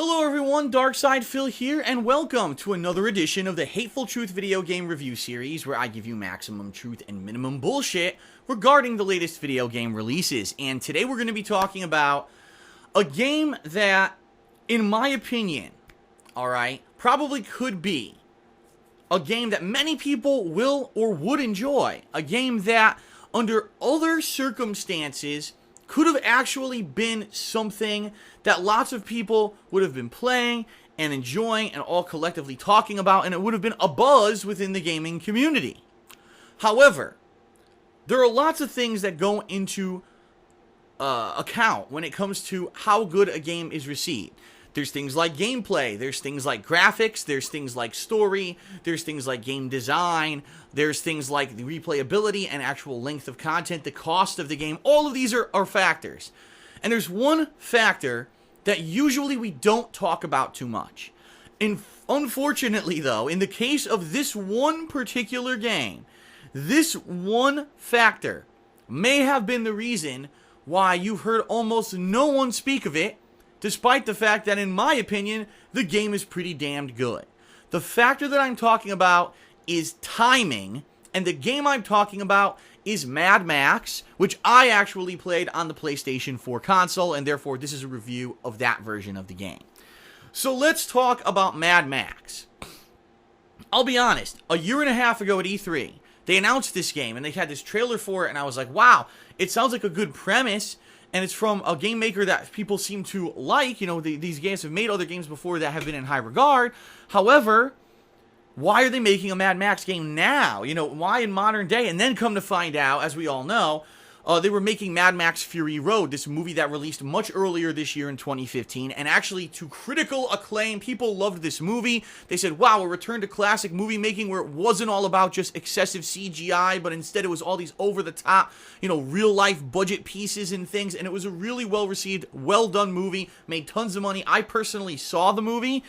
Hello everyone, Darkside Phil here, and welcome to another edition of the Hateful Truth video game review series, where I give you maximum truth and minimum bullshit regarding the latest video game releases. And today we're going to be talking about a game that, in my opinion, alright, probably could be a game that many people will or would enjoy. A game that, under other circumstances, could have actually been something that lots of people would have been playing and enjoying and all collectively talking about, and it would have been a buzz within the gaming community. However, there are lots of things that go into account when it comes to how good a game is received. There's things like gameplay, there's things like graphics, there's things like story, there's things like game design, there's things like the replayability and actual length of content, the cost of the game. All of these are factors. And there's one factor that usually we don't talk about too much. Unfortunately, though, in the case of this one particular game, this one factor may have been the reason why you've heard almost no one speak of it, despite the fact that, in my opinion, the game is pretty damned good. The factor that I'm talking about is timing, and the game I'm talking about is Mad Max, which I actually played on the PlayStation 4 console, and therefore this is a review of that version of the game. So let's talk about Mad Max. I'll be honest, a year and a half ago at E3, they announced this game, and they had this trailer for it, and I was like, wow, it sounds like a good premise. And it's from a game maker that people seem to like. You know, these games have made other games before that have been in high regard. However, why are they making a Mad Max game now? You know, why in modern day? And then come to find out, as we all know, they were making Mad Max Fury Road, this movie that released much earlier this year in 2015, and actually to critical acclaim. People loved this movie. They said, wow, a return to classic movie making where it wasn't all about just excessive CGI, but instead it was all these over-the-top, you know, real-life budget pieces and things, and it was a really well-received, well-done movie, made tons of money. I personally saw the movie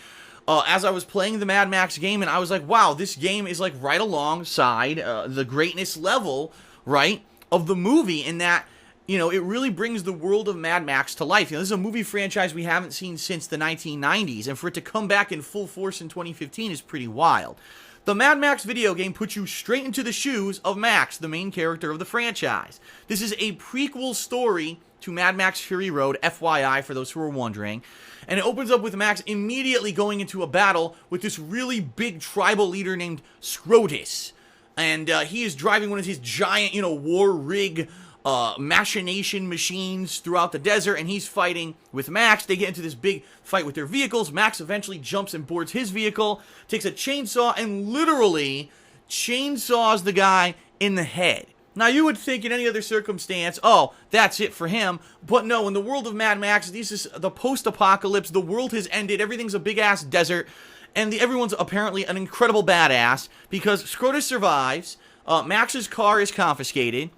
as I was playing the Mad Max game, and I was like, wow, this game is like right alongside the greatness level, right, of the movie, in that, you know, it really brings the world of Mad Max to life. You know, this is a movie franchise we haven't seen since the 1990s, and for it to come back in full force in 2015 is pretty wild. The Mad Max video game puts you straight into the shoes of Max, the main character of the franchise. This is a prequel story to Mad Max Fury Road, FYI, for those who are wondering. And it opens up with Max immediately going into a battle with this really big tribal leader named Scrotus. And he is driving one of his giant, you know, war rig machination machines throughout the desert, and he's fighting with Max. They get into this big fight with their vehicles. Max eventually jumps and boards his vehicle, takes a chainsaw, and literally chainsaws the guy in the head. Now, you would think in any other circumstance, oh, that's it for him. But no, in the world of Mad Max, this is the post-apocalypse. The world has ended. Everything's a big-ass desert. And everyone's apparently an incredible badass, because Scrotus survives. Max's car is confiscated.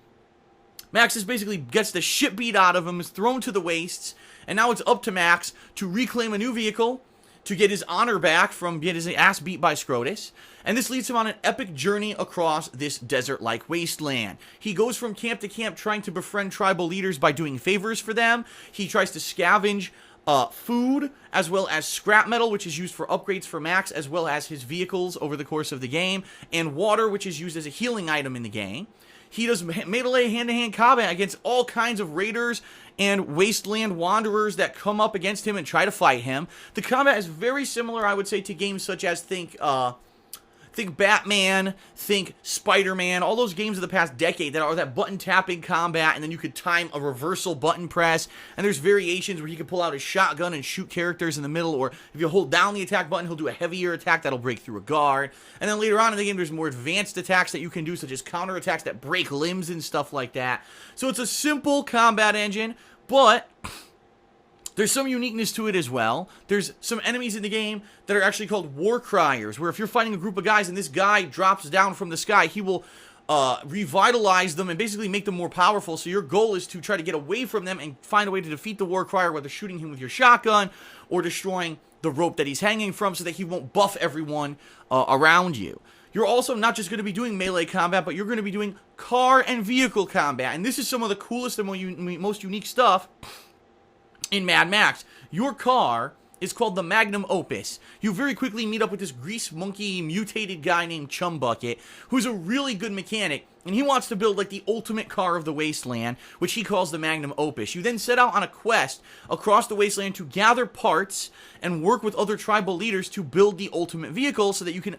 Max is basically gets the shit beat out of him, is thrown to the wastes, and now it's up to Max to reclaim a new vehicle, to get his honor back from getting his ass beat by Scrotus. And this leads him on an epic journey across this desert-like wasteland. He goes from camp to camp trying to befriend tribal leaders by doing favors for them. He tries to scavenge food, as well as scrap metal, which is used for upgrades for Max, as well as his vehicles over the course of the game, and water, which is used as a healing item in the game. He does melee hand-to-hand combat against all kinds of raiders and wasteland wanderers that come up against him and try to fight him. The combat is very similar, I would say, to games such as, think Batman, think Spider-Man, all those games of the past decade that are that button-tapping combat, and then you could time a reversal button press, and there's variations where he can pull out his shotgun and shoot characters in the middle, or if you hold down the attack button, he'll do a heavier attack that'll break through a guard. And then later on in the game, there's more advanced attacks that you can do, such as counterattacks that break limbs and stuff like that. So it's a simple combat engine, but there's some uniqueness to it as well. There's some enemies in the game that are actually called war criers, where if you're fighting a group of guys and this guy drops down from the sky, he will revitalize them and basically make them more powerful. So your goal is to try to get away from them and find a way to defeat the war crier, whether shooting him with your shotgun or destroying the rope that he's hanging from so that he won't buff everyone around you. You're also not just going to be doing melee combat, but you're going to be doing car and vehicle combat. And this is some of the coolest and most unique stuff in Mad Max. Your car is called the Magnum Opus. You very quickly meet up with this grease monkey mutated guy named Chumbucket, who's a really good mechanic, and he wants to build like the ultimate car of the wasteland, which he calls the Magnum Opus. You then set out on a quest across the wasteland to gather parts and work with other tribal leaders to build the ultimate vehicle so that you can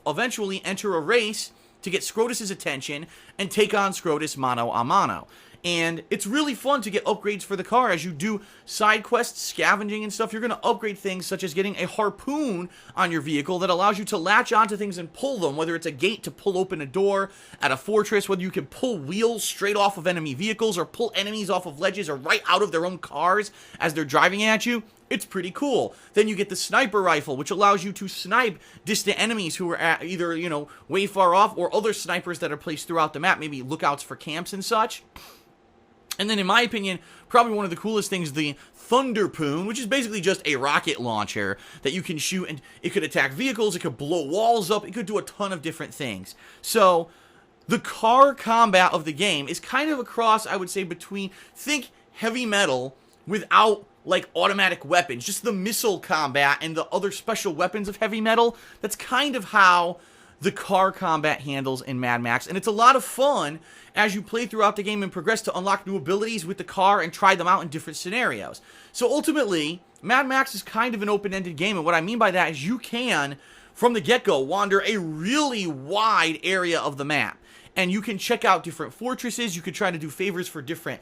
eventually enter a race to get Scrotus's attention and take on Scrotus mano a mano. And it's really fun to get upgrades for the car. As you do side quests, scavenging and stuff, you're going to upgrade things such as getting a harpoon on your vehicle that allows you to latch onto things and pull them, whether it's a gate to pull open a door at a fortress, whether you can pull wheels straight off of enemy vehicles or pull enemies off of ledges or right out of their own cars as they're driving at you. It's pretty cool. Then you get the sniper rifle, which allows you to snipe distant enemies who are at either, way far off, or other snipers that are placed throughout the map, maybe lookouts for camps and such. And then, in my opinion, probably one of the coolest things, the Thunderpoon, which is basically just a rocket launcher that you can shoot, and it could attack vehicles, it could blow walls up, it could do a ton of different things. So, the car combat of the game is kind of a cross, I would say, between, think heavy metal without, like, automatic weapons. Just the missile combat and the other special weapons of heavy metal. That's kind of how the car combat handles in Mad Max, and it's a lot of fun as you play throughout the game and progress to unlock new abilities with the car and try them out in different scenarios. So ultimately, Mad Max is kind of an open-ended game, and what I mean by that is you can, from the get-go, wander a really wide area of the map, and you can check out different fortresses, you can try to do favors for different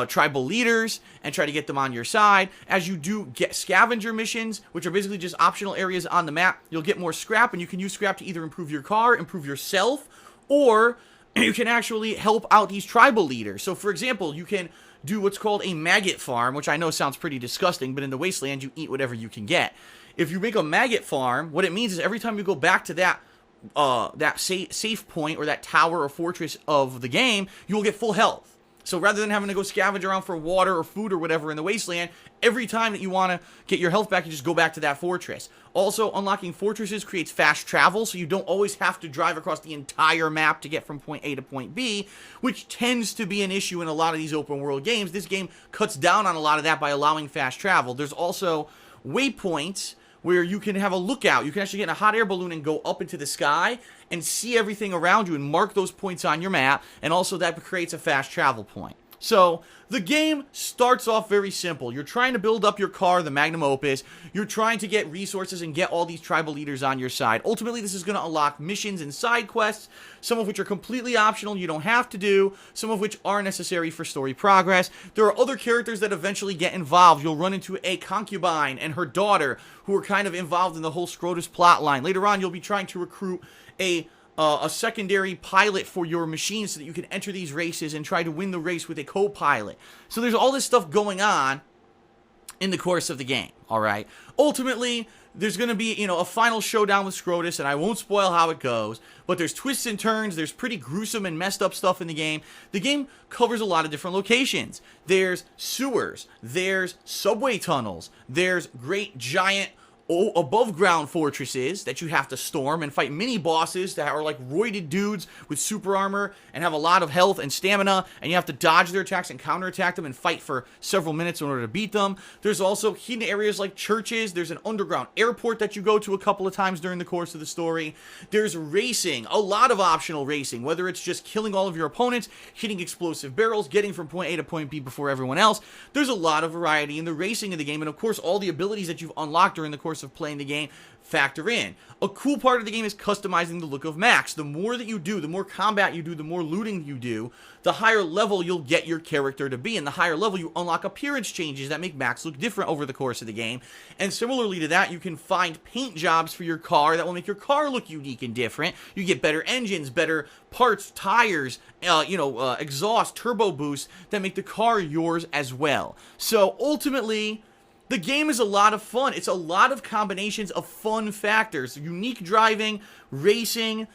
tribal leaders and try to get them on your side. As you do get scavenger missions, which are basically just optional areas on the map, you'll get more scrap, and you can use scrap to either improve your car, improve yourself, or you can actually help out these tribal leaders. So for example, you can do what's called a maggot farm, which I know sounds pretty disgusting, but in the wasteland you eat whatever you can get. If you make a maggot farm, what it means is every time you go back to that safe point or that tower or fortress of the game, you will get full health. So rather than having to go scavenge around for water or food or whatever in the wasteland, every time that you want to get your health back, you just go back to that fortress. Also, unlocking fortresses creates fast travel, so you don't always have to drive across the entire map to get from point A to point B, which tends to be an issue in a lot of these open world games. This game cuts down on a lot of that by allowing fast travel. There's also waypoints where you can have a lookout. You can actually get in a hot air balloon and go up into the sky and see everything around you and mark those points on your map, and also that creates a fast travel point. So, the game starts off very simple. You're trying to build up your car, the Magnum Opus. You're trying to get resources and get all these tribal leaders on your side. Ultimately, this is going to unlock missions and side quests, some of which are completely optional, you don't have to do, some of which are necessary for story progress. There are other characters that eventually get involved. You'll run into a concubine and her daughter, who are kind of involved in the whole Scrotus plotline. Later on, you'll be trying to recruit a secondary pilot for your machine so that you can enter these races and try to win the race with a co-pilot. So there's all this stuff going on in the course of the game, alright? Ultimately, there's going to be, a final showdown with Scrotus, and I won't spoil how it goes, but there's twists and turns, there's pretty gruesome and messed up stuff in the game. The game covers a lot of different locations. There's sewers, there's subway tunnels, there's great giant above ground fortresses that you have to storm and fight mini bosses that are like roided dudes with super armor and have a lot of health and stamina, and you have to dodge their attacks and counterattack them and fight for several minutes in order to beat them. There's also hidden areas like churches. There's an underground airport that you go to a couple of times during the course of the story. There's racing, a lot of optional racing, whether it's just killing all of your opponents, hitting explosive barrels, getting from point A to point B before everyone else. There's a lot of variety in the racing of the game, and of course all the abilities that you've unlocked during the course of playing the game factor in. A cool part of the game is customizing the look of Max. The more that you do, the more combat you do, the more looting you do, the higher level you'll get your character to be. And the higher level, you unlock appearance changes that make Max look different over the course of the game. And similarly to that, you can find paint jobs for your car that will make your car look unique and different. You get better engines, better parts, tires, exhaust, turbo boost that make the car yours as well. So ultimately, the game is a lot of fun. It's a lot of combinations of fun factors. Unique driving, racing,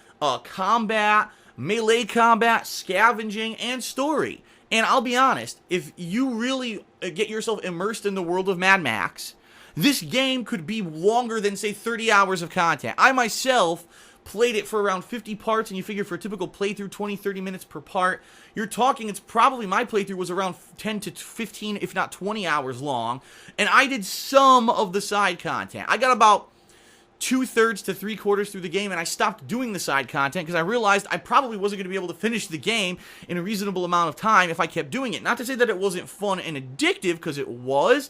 combat, melee combat, scavenging, and story. And I'll be honest, if you really get yourself immersed in the world of Mad Max, this game could be longer than, say, 30 hours of content. I myself played it for around 50 parts, and you figure for a typical playthrough, 20-30 minutes per part, you're talking, it's probably, my playthrough was around 10 to 15, if not 20 hours long, and I did some of the side content. I got about 2/3 to 3/4 through the game, and I stopped doing the side content because I realized I probably wasn't going to be able to finish the game in a reasonable amount of time if I kept doing it. Not to say that it wasn't fun and addictive, because it was,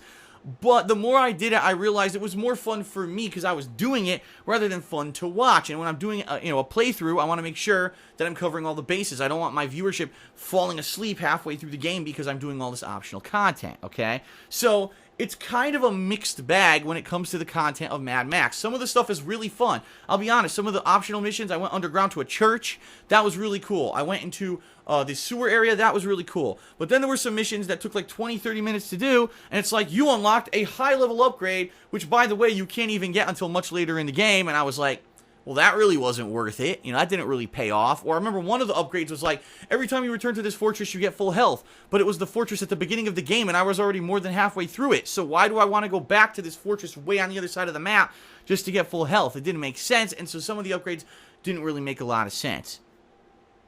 but the more I did it, I realized it was more fun for me because I was doing it rather than fun to watch. And when I'm doing a playthrough, I want to make sure that I'm covering all the bases. I don't want my viewership falling asleep halfway through the game because I'm doing all this optional content, okay? So it's kind of a mixed bag when it comes to the content of Mad Max. Some of the stuff is really fun. I'll be honest, some of the optional missions, I went underground to a church. That was really cool. I went into the sewer area. That was really cool. But then there were some missions that took like 20-30 minutes to do, and it's like you unlocked a high-level upgrade, which, by the way, you can't even get until much later in the game, and I was like, well, that really wasn't worth it. That didn't really pay off. Or I remember one of the upgrades was like, every time you return to this fortress, you get full health. But it was the fortress at the beginning of the game, and I was already more than halfway through it. So why do I want to go back to this fortress way on the other side of the map just to get full health? It didn't make sense, and so some of the upgrades didn't really make a lot of sense.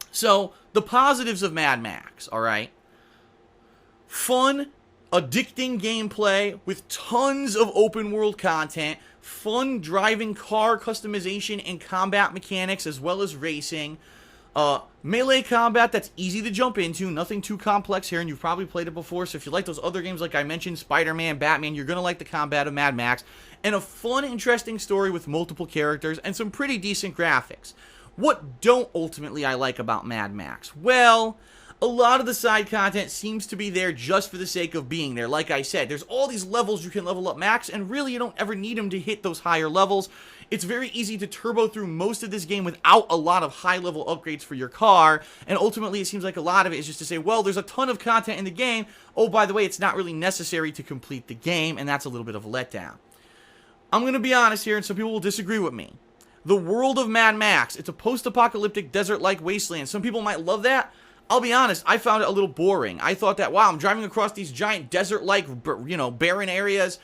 So, the positives of Mad Max, alright? Fun, addicting gameplay with tons of open world content, fun driving car customization and combat mechanics as well as racing, melee combat that's easy to jump into, nothing too complex here, and you've probably played it before, so if you like those other games like I mentioned, Spider-Man, Batman, you're going to like the combat of Mad Max, and a fun, interesting story with multiple characters and some pretty decent graphics. What don't ultimately I like about Mad Max? Well, a lot of the side content seems to be there just for the sake of being there. Like I said, there's all these levels you can level up max, and really you don't ever need them to hit those higher levels. It's very easy to turbo through most of this game without a lot of high-level upgrades for your car, and ultimately it seems like a lot of it is just to say, well, there's a ton of content in the game. Oh, by the way, it's not really necessary to complete the game, and that's a little bit of a letdown. I'm going to be honest here, and some people will disagree with me. The world of Mad Max, it's a post-apocalyptic desert-like wasteland. Some people might love that. I'll be honest, I found it a little boring. I thought that, wow, I'm driving across these giant desert-like, barren areas,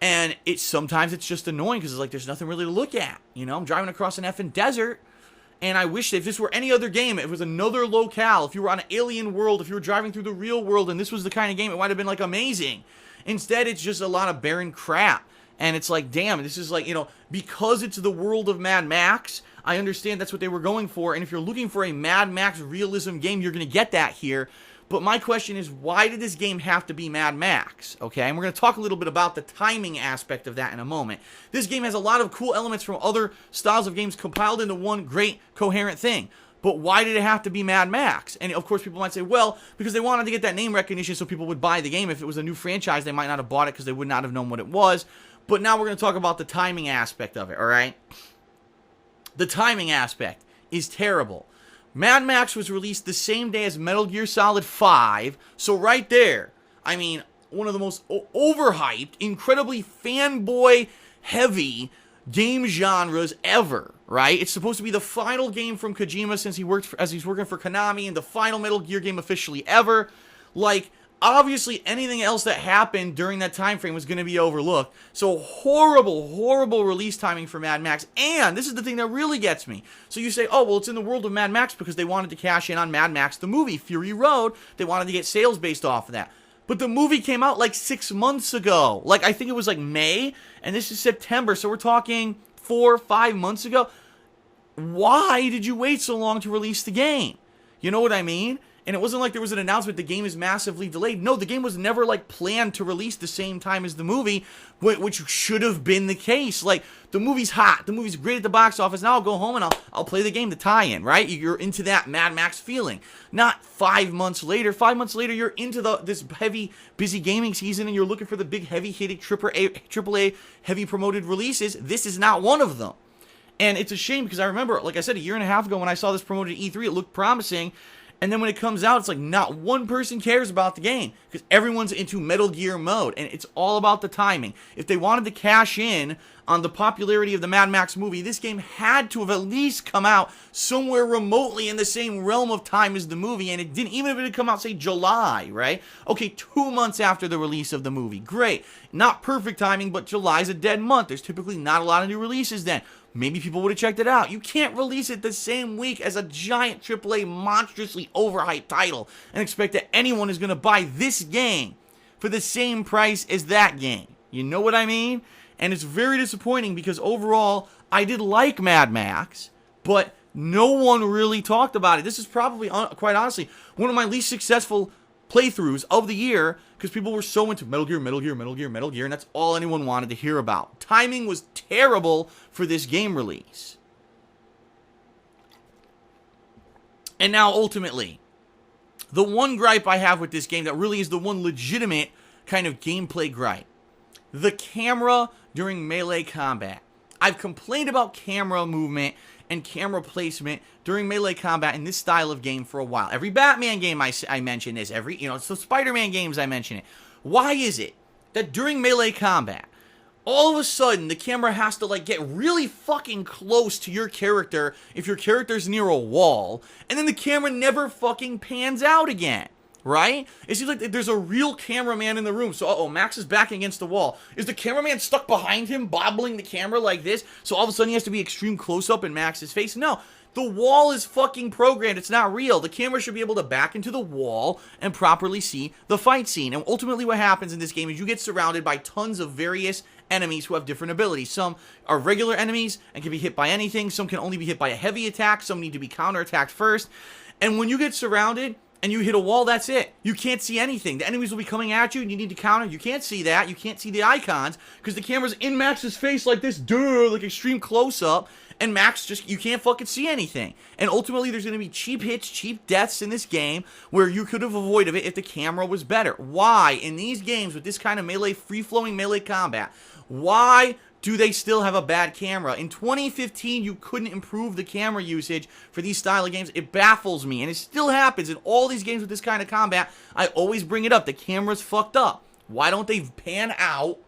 and sometimes it's just annoying because it's like there's nothing really to look at. I'm driving across an effing desert, and I wish that if this were any other game, if it was another locale, if you were on an alien world, if you were driving through the real world, and this was the kind of game, it might have been, like, amazing. Instead, it's just a lot of barren crap. And it's like, damn, this is like, because it's the world of Mad Max, I understand that's what they were going for. And if you're looking for a Mad Max realism game, you're going to get that here. But my question is, why did this game have to be Mad Max? Okay, and we're going to talk a little bit about the timing aspect of that in a moment. This game has a lot of cool elements from other styles of games compiled into one great, coherent thing. But why did it have to be Mad Max? And of course, people might say, well, because they wanted to get that name recognition so people would buy the game. If it was a new franchise, they might not have bought it because they would not have known what it was. But now we're going to talk about the timing aspect of it, alright? The timing aspect is terrible. Mad Max was released the same day as Metal Gear Solid 5, so right there, I mean, one of the most overhyped, incredibly fanboy-heavy game genres ever, right? It's supposed to be the final game from Kojima since he's working for Konami, and the final Metal Gear game officially ever. Like, obviously, anything else that happened during that time frame was going to be overlooked. So horrible, horrible release timing for Mad Max. And this is the thing that really gets me. So you say, oh, well, it's in the world of Mad Max because they wanted to cash in on Mad Max, the movie, Fury Road. They wanted to get sales based off of that. But the movie came out like 6 months ago. Like, I think it was like May, and this is September. So we're talking 4 or 5 months ago. Why did you wait so long to release the game? You know what I mean? And it wasn't like there was an announcement the game is massively delayed. No, the game was never, like, planned to release the same time as the movie, which should have been the case. Like, the movie's hot. The movie's great at the box office. Now I'll go home and I'll play the game, the tie-in, right? You're into that Mad Max feeling. Not 5 months later. 5 months later, you're into this heavy, busy gaming season, and you're looking for the big, heavy-hitting AAA heavy-promoted releases. This is not one of them. And it's a shame because I remember, like I said, a year and a half ago when I saw this promoted at E3, it looked promising. And then when it comes out, it's like not one person cares about the game because everyone's into Metal Gear mode, and it's all about the timing. If they wanted to cash in on the popularity of the Mad Max movie, this game had to have at least come out somewhere remotely in the same realm of time as the movie, and it didn't, even if it had come out, say, July, right? Okay, 2 months after the release of the movie. Great. Not perfect timing, but July's a dead month. There's typically not a lot of new releases then. Maybe people would have checked it out. You can't release it the same week as a giant AAA monstrously overhyped title and expect that anyone is going to buy this game for the same price as that game. You know what I mean? And it's very disappointing because overall, I did like Mad Max, but no one really talked about it. This is probably, quite honestly, one of my least successful playthroughs of the year because people were so into Metal Gear, Metal Gear, Metal Gear, Metal Gear, and that's all anyone wanted to hear about. Timing was terrible for this game release. And now, ultimately, the one gripe I have with this game that really is the one legitimate kind of gameplay gripe. The camera during melee combat. I've complained about camera movement and camera placement during melee combat in this style of game for a while. Every Batman game I mention this. So Spider-Man games I mention it. Why is it that during melee combat, all of a sudden the camera has to like get really fucking close to your character if your character's near a wall, and then the camera never fucking pans out again? Right? It seems like there's a real cameraman in the room. So, Max is back against the wall. Is the cameraman stuck behind him, bobbling the camera like this? So all of a sudden he has to be extreme close-up in Max's face? No. The wall is fucking programmed. It's not real. The camera should be able to back into the wall and properly see the fight scene. And ultimately what happens in this game is you get surrounded by tons of various enemies who have different abilities. Some are regular enemies and can be hit by anything. Some can only be hit by a heavy attack. Some need to be counterattacked first. And when you get surrounded and you hit a wall, that's it. You can't see anything. The enemies will be coming at you and you need to counter. You can't see that. You can't see the icons because the camera's in Max's face like this, like extreme close-up. And Max you can't fucking see anything. And ultimately, there's going to be cheap hits, cheap deaths in this game where you could have avoided it if the camera was better. Why, in these games with this kind of melee, free-flowing melee combat, why do they still have a bad camera? In 2015, you couldn't improve the camera usage for these style of games. It baffles me, and it still happens in all these games with this kind of combat. I always bring it up. The camera's fucked up. Why don't they pan out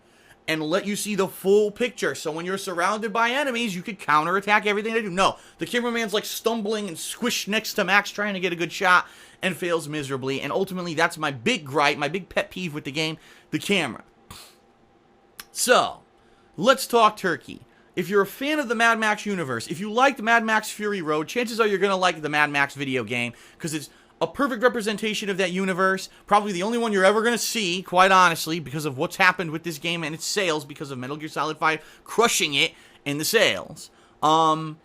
and let you see the full picture? So when you're surrounded by enemies, you could counterattack everything they do. No, the cameraman's like stumbling and squished next to Max trying to get a good shot and fails miserably. And ultimately, that's my big gripe, my big pet peeve with the game, the camera. So, let's talk turkey. If you're a fan of the Mad Max universe, if you liked Mad Max Fury Road, chances are you're going to like the Mad Max video game because it's a perfect representation of that universe. Probably the only one you're ever going to see, quite honestly, because of what's happened with this game and its sales because of Metal Gear Solid 5 crushing it in the sales. And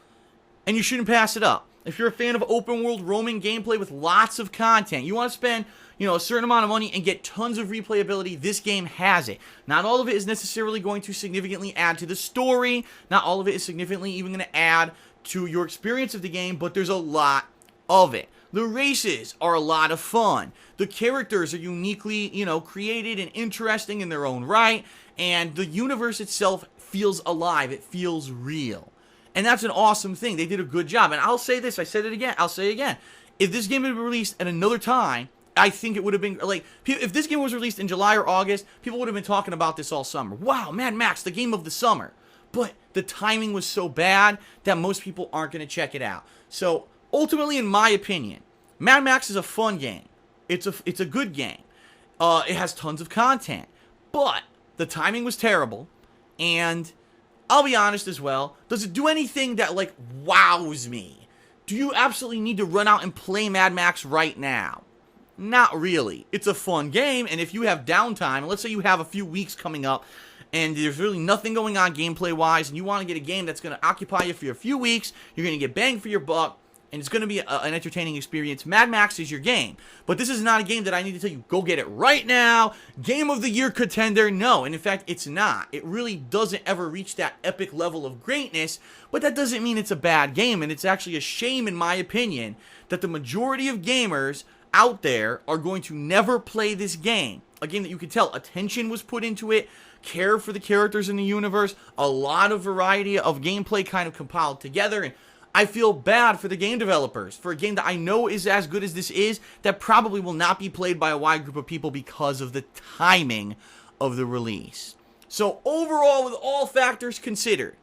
you shouldn't pass it up. If you're a fan of open world roaming gameplay with lots of content, you want to spend a certain amount of money and get tons of replayability, this game has it. Not all of it is necessarily going to significantly add to the story. Not all of it is significantly even going to add to your experience of the game, but there's a lot of it. The races are a lot of fun. The characters are uniquely, created and interesting in their own right. And the universe itself feels alive. It feels real. And that's an awesome thing. They did a good job. And I'll say this. I said it again. I'll say it again. If this game had been released at another time, I think it would have been, if this game was released in July or August, people would have been talking about this all summer. Wow, Mad Max, the game of the summer. But the timing was so bad that most people aren't going to check it out. So, ultimately, in my opinion, Mad Max is a fun game. It's a good game. It has tons of content. But the timing was terrible. And I'll be honest as well, does it do anything that, wows me? Do you absolutely need to run out and play Mad Max right now? Not really. It's a fun game, and if you have downtime, let's say you have a few weeks coming up, and there's really nothing going on gameplay-wise, and you want to get a game that's going to occupy you for a few weeks, you're going to get bang for your buck, and it's going to be an entertaining experience. Mad Max is your game. But this is not a game that I need to tell you, go get it right now, Game of the Year contender. No, and in fact, it's not. It really doesn't ever reach that epic level of greatness, but that doesn't mean it's a bad game, and it's actually a shame, in my opinion, that the majority of gamers out there are going to never play this game. A game that you can tell attention was put into it, care for the characters in the universe, a lot of variety of gameplay kind of compiled together, and I feel bad for the game developers, for a game that I know is as good as this is, that probably will not be played by a wide group of people because of the timing of the release. So overall, with all factors considered,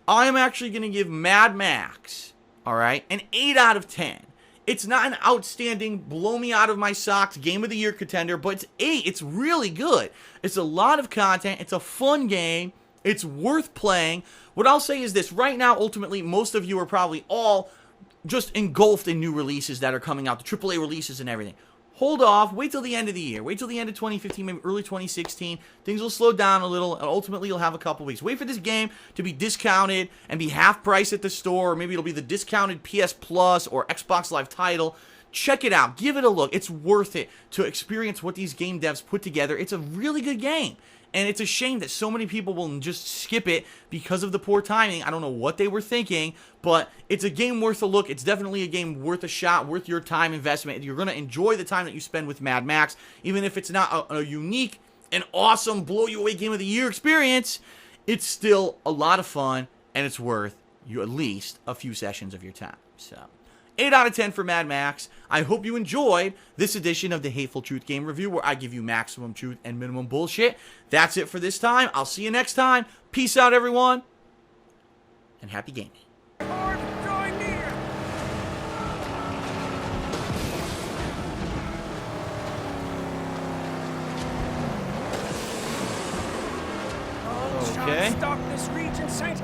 I'm actually going to give Mad Max, all right, an 8 out of 10. It's not an outstanding, blow me out of my socks game of the year contender, but it's 8. It's really good. It's a lot of content. It's a fun game. It's worth playing. What I'll say is this. Right now, ultimately, most of you are probably all just engulfed in new releases that are coming out, the AAA releases and everything. Hold off. Wait till the end of the year. Wait till the end of 2015, maybe early 2016. Things will slow down a little, and ultimately you'll have a couple weeks. Wait for this game to be discounted and be half price at the store, or maybe it'll be the discounted PS Plus or Xbox Live title. Check it out. Give it a look. It's worth it to experience what these game devs put together. It's a really good game. And it's a shame that so many people will just skip it because of the poor timing. I don't know what they were thinking, but it's a game worth a look. It's definitely a game worth a shot, worth your time investment. You're going to enjoy the time that you spend with Mad Max, even if it's not a unique and awesome, blow-you-away game of the year experience. It's still a lot of fun, and it's worth you at least a few sessions of your time. So 8 out of 10 for Mad Max. I hope you enjoyed this edition of the Hateful Truth Game Review, where I give you maximum truth and minimum bullshit. That's it for this time. I'll see you next time. Peace out, everyone, and happy gaming. Okay. Stop this region, Saint.